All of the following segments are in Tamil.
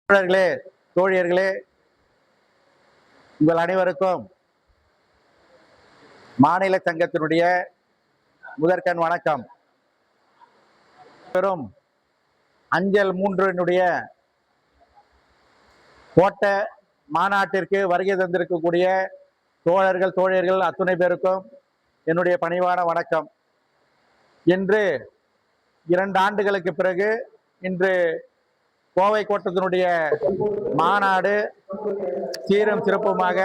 தோழர்களே, தோழியர்களே, உங்கள் அனைவருக்கும் மாநில சங்கத்தினுடைய முதற்கண் வணக்கம். பெரும் அஞ்சல் 3 கோட்ட மாநாட்டிற்கு வருகை தந்திருக்கக்கூடிய தோழர்கள் தோழியர்கள் அத்துணை பேருக்கும் என்னுடைய பணிவான வணக்கம். இன்று 2 ஆண்டுகளுக்கு பிறகு இன்று கோவை கோட்டத்தினுடைய மாநாடு சீரும் சிறப்புமாக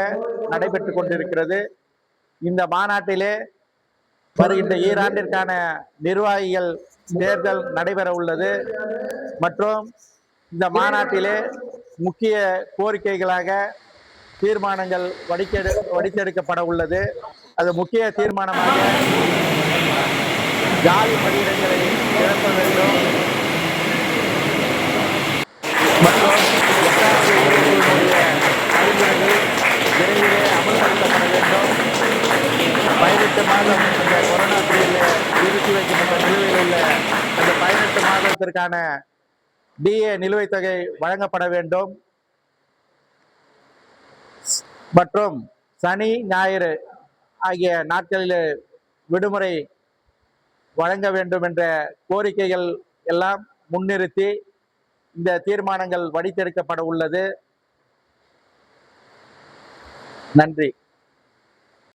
நடைபெற்றுக் கொண்டிருக்கிறது. இந்த மாநாட்டிலே வருகின்ற ஈராண்டிற்கான நிர்வாகிகள் தேர்தல் நடைபெற உள்ளது. மற்றும் இந்த மாநாட்டிலே முக்கிய கோரிக்கைகளாக தீர்மானங்கள் வடித்தெடுக்கப்பட உள்ளது. அது முக்கிய தீர்மானமாக ஜாதி பணியிடங்களை நிரப்ப வேண்டும் மற்றும் 8வது இடைக்குழுவினுடைய பரிந்துரைகள் விரைவிலே அமல்படுத்தப்பட வேண்டும். 18 மாதம் இந்த கொரோனா பீரியடில் நிறுத்தி வைக்கப்பட்ட நிலுவையில் உள்ள அந்த 18 மாதத்திற்கான டிஏ நிலுவைத் தொகை வழங்கப்பட வேண்டும். மற்றும் சனி ஞாயிறு ஆகிய நாட்களில் விடுமுறை வழங்க வேண்டும் என்ற கோரிக்கைகள் எல்லாம் முன்னிறுத்தி இந்த தீர்மானங்கள் வடித்தெடுக்கப்பட உள்ளது. நன்றி.